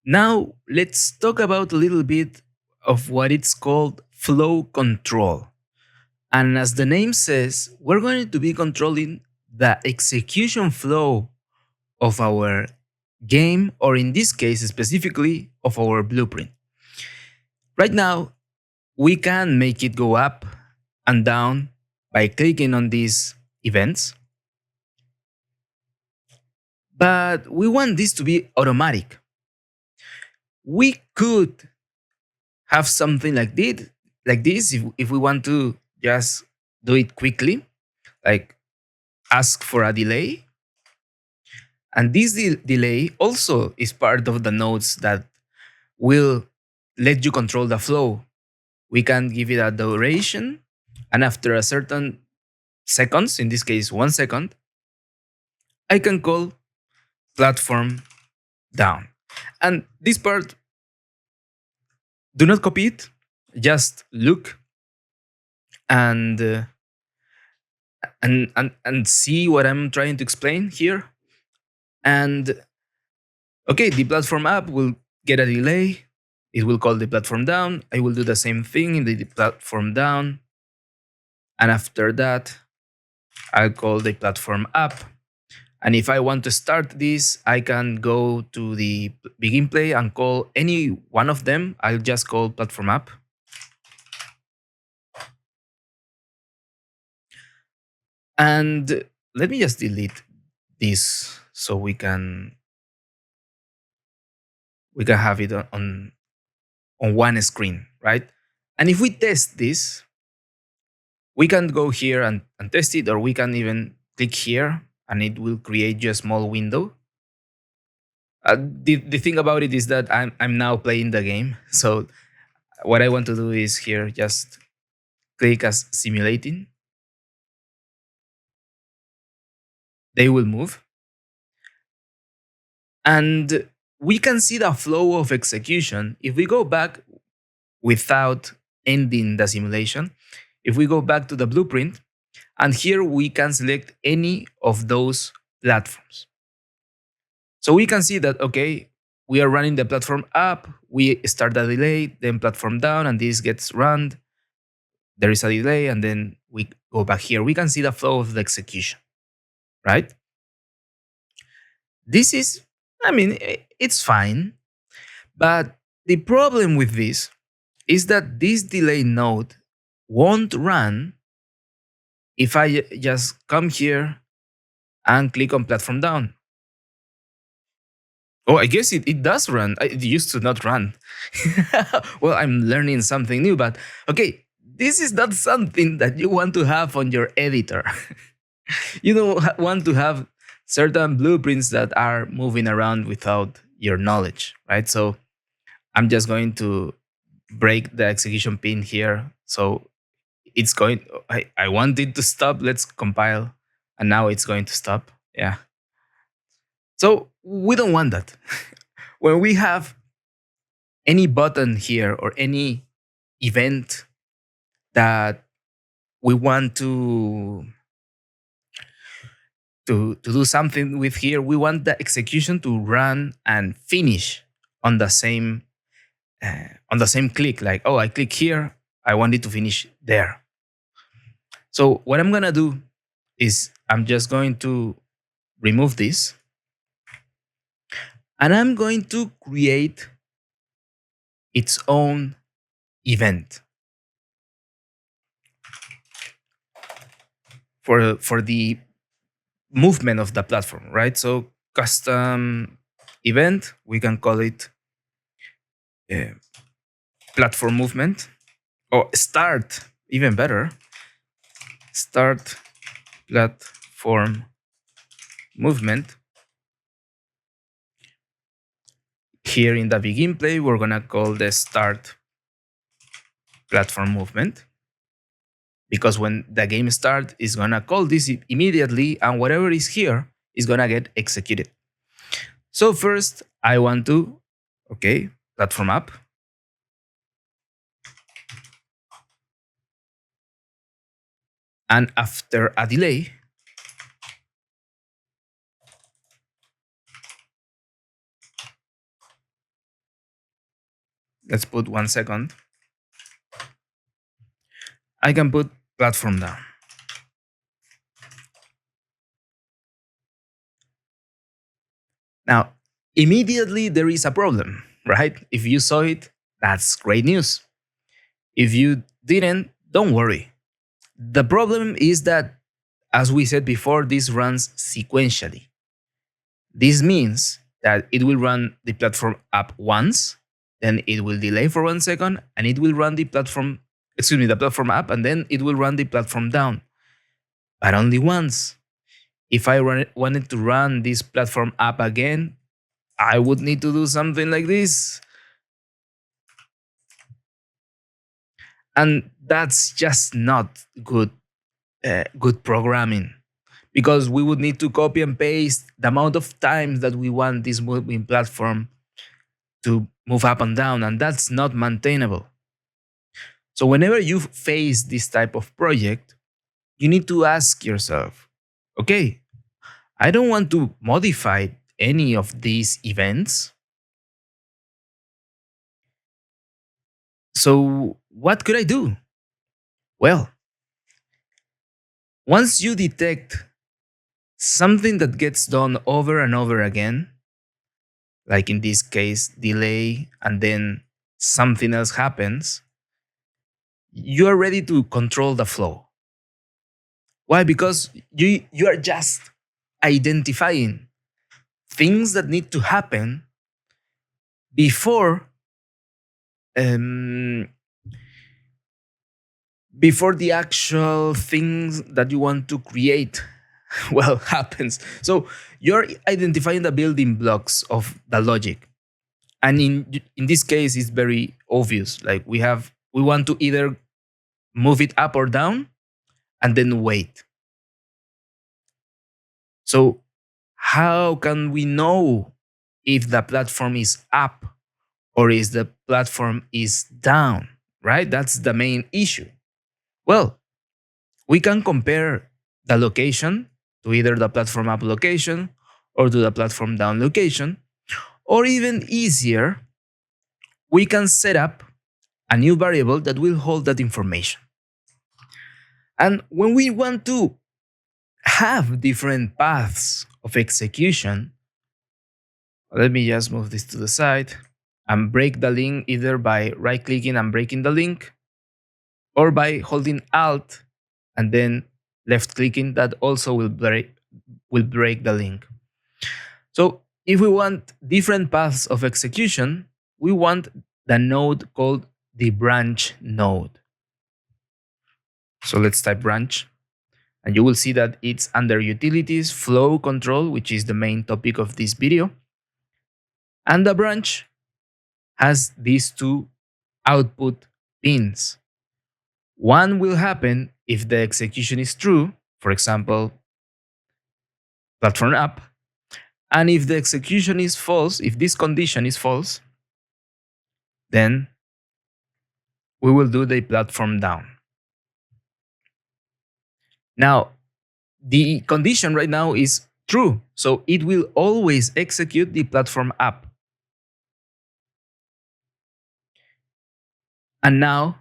Now let's talk about a little bit of what it's called flow control. And as the name says, we're going to be controlling the execution flow of our game, or in this case specifically, of our blueprint. Right now, we can make it go up and down by clicking on these events, but we want this to be automatic. We could have something like this if we want to just do it quickly, like ask for a delay. And this delay also is part of the nodes that will let you control the flow. We can give it a duration, and after a certain seconds, in this case 1 second, I can call platform down. And this part, do not copy it, just look and and see what I'm trying to explain here. And okay, the platform up will get a delay. It will call the platform down. I will do the same thing in the platform down. And after that, I'll call the platform up. And if I want to start this, I can go to the begin play and call any one of them. I'll just call platform up. And let me just delete this so we can have it on one screen, right? And if we test this, we can go here and test it, or we can even click here and it will create you a small window. The thing about it is that I'm now playing the game. So what I want to do is here just click as simulating. They will move. And we can see the flow of execution. If we go back without ending the simulation, if we go back to the blueprint, and here we can select any of those platforms. So we can see that, okay, we are running the platform up, we start the delay, then platform down, and this gets run. There is a delay, and then we go back here. We can see the flow of the execution, right? This is, I mean, it's fine. But the problem with this is that this delay node won't run if I just come here and click on platform down. Oh, I guess it does run. It used to not run. Well, I'm learning something new, but okay, this is not something that you want to have on your editor. You don't want to have certain blueprints that are moving around without your knowledge, right? So I'm just going to break the execution pin here. So it's going, I want it to stop. Let's compile. And now it's going to stop. Yeah. So we don't want that. When we have any button here or any event that we want to do something with here, we want the execution to run and finish on the same click. Like, oh, I click here, I want it to finish there. So what I'm gonna do is I'm just going to remove this, and I'm going to create its own event for the movement of the platform, right? So custom event, we can call it uh, platform movement, or start, even better, start platform movement. Here in the begin play, we're gonna call the start platform movement, because when the game starts, it's gonna call this immediately, and whatever is here is gonna get executed. So first, I want to, okay, platform up. And after a delay, let's put 1 second. I can put platform down. Now, immediately there is a problem, right? If you saw it, that's great news. If you didn't, don't worry. The problem is that, as we said before, this runs sequentially. This means that it will run the platform up once, then it will delay for 1 second, and it will run the platform up, and then it will run the platform down. But only once. If I wanted to run this platform up again, I would need to do something like this. And that's just not good programming, because we would need to copy and paste the amount of times that we want this moving platform to move up and down, and that's not maintainable. So whenever you face this type of project, you need to ask yourself, okay, I don't want to modify any of these events. So what could I do? Well, once you detect something that gets done over and over again, like in this case, delay, and then something else happens, you are ready to control the flow. Why? Because you are just identifying things that need to happen before um, before the actual things that you want to create happens. So you're identifying the building blocks of the logic, and in this case it's very obvious. Like we want to either move it up or down and then wait. So how can we know if the platform is up or is the platform is down, right? That's the main issue. Well, we can compare the location to either the platform up location or to the platform down location, or even easier, we can set up a new variable that will hold that information. And when we want to have different paths of execution, let me just move this to the side and break the link either by right clicking and breaking the link, or by holding Alt and then left clicking. That also will break the link. So if we want different paths of execution, we want the node called the branch node. So let's type branch, and you will see that it's under utilities, flow control, which is the main topic of this video. And the branch has these two output pins. One will happen if the execution is true, for example, platform up. And if the execution is false, if this condition is false, then we will do the platform down. Now, the condition right now is true, so it will always execute the platform up. And now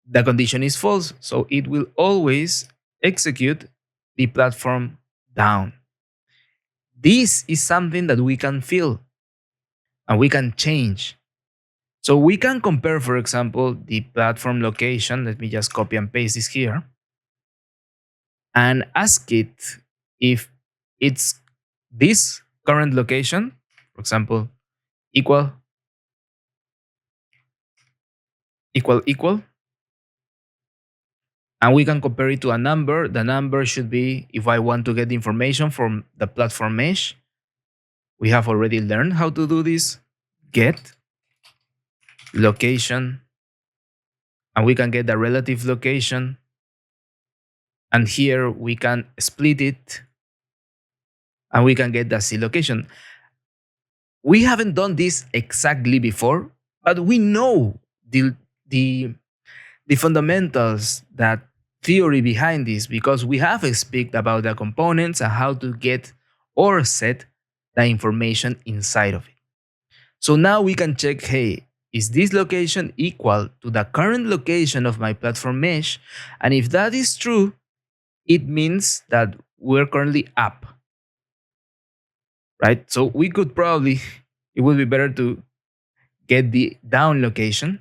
the condition is false, so it will always execute the platform down. This is something that we can feel and we can change. So we can compare, for example, the platform location. Let me just copy and paste this here and ask it if it's this current location, for example, equal, and we can compare it to a number. The number should be, if I want to get information from the platform mesh, we have already learned how to do this. Get location, and we can get the relative location. And here we can split it, and we can get the C location. We haven't done this exactly before, but we know the fundamentals, that theory behind this, because we have speak about the components and how to get or set the information inside of it. So now we can check, hey, is this location equal to the current location of my platform mesh? And if that is true, it means that we're currently up, right? So we could probably, it would be better to get the down location,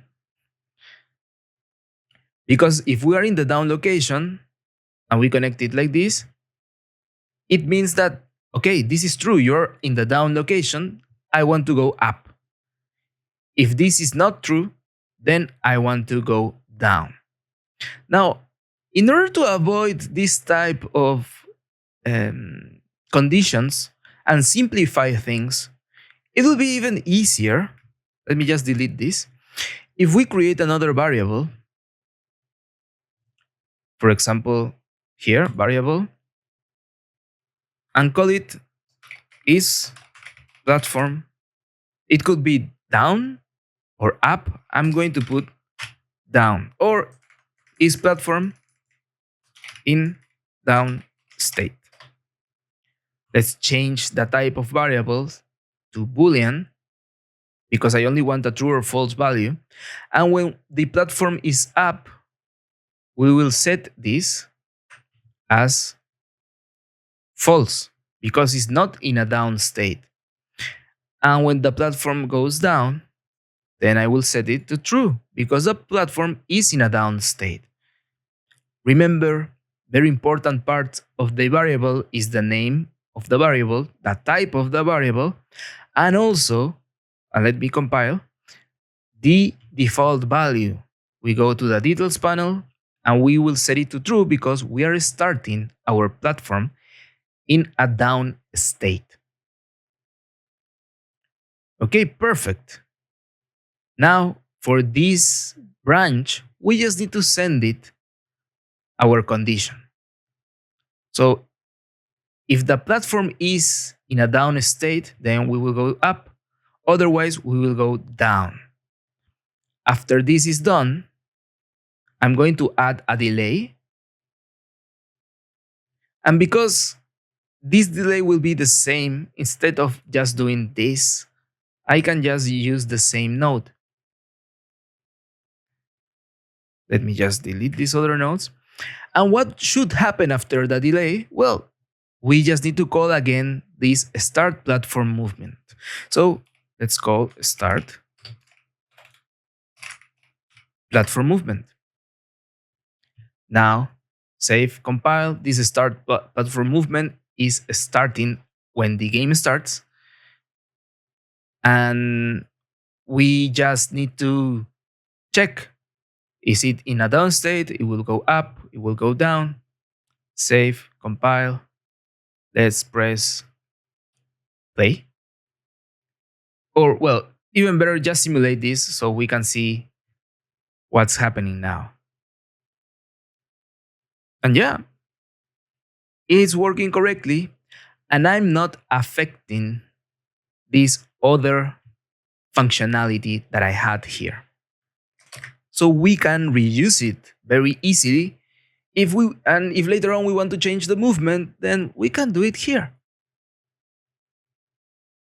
because if we are in the down location and we connect it like this, it means that, okay, this is true, you're in the down location, I want to go up. If this is not true, then I want to go down. Now, in order to avoid this type of conditions and simplify things, it will be even easier. Let me just delete this. If we create another variable, for example, here, variable, and call it is platform. It could be down or up. I'm going to put down, or is platform in down state. Let's change the type of variables to Boolean, because I only want a true or false value. And when the platform is up, we will set this as false, because it's not in a down state. And when the platform goes down, then I will set it to true, because the platform is in a down state. Remember, very important part of the variable is the name of the variable, the type of the variable, and also, and let me compile, the default value. We go to the details panel and we will set it to true because we are starting our platform in a down state. Okay, perfect. Now, for this branch, we just need to send it our condition. So if the platform is in a down state, then we will go up. Otherwise, we will go down. After this is done, I'm going to add a delay. And because this delay will be the same, instead of just doing this, I can just use the same node. Let me just delete these other nodes. And what should happen after the delay? Well, we just need to call again this start platform movement. So let's call start platform movement. Now, save, compile. This start platform movement is starting when the game starts. And we just need to check, is it in a down state? It will go up, it will go down. Save, compile. Let's press play. Or, well, even better, just simulate this so we can see what's happening now. And yeah, it's working correctly, and I'm not affecting this other functionality that I had here. So we can reuse it very easily. If later on we want to change the movement, then we can do it here.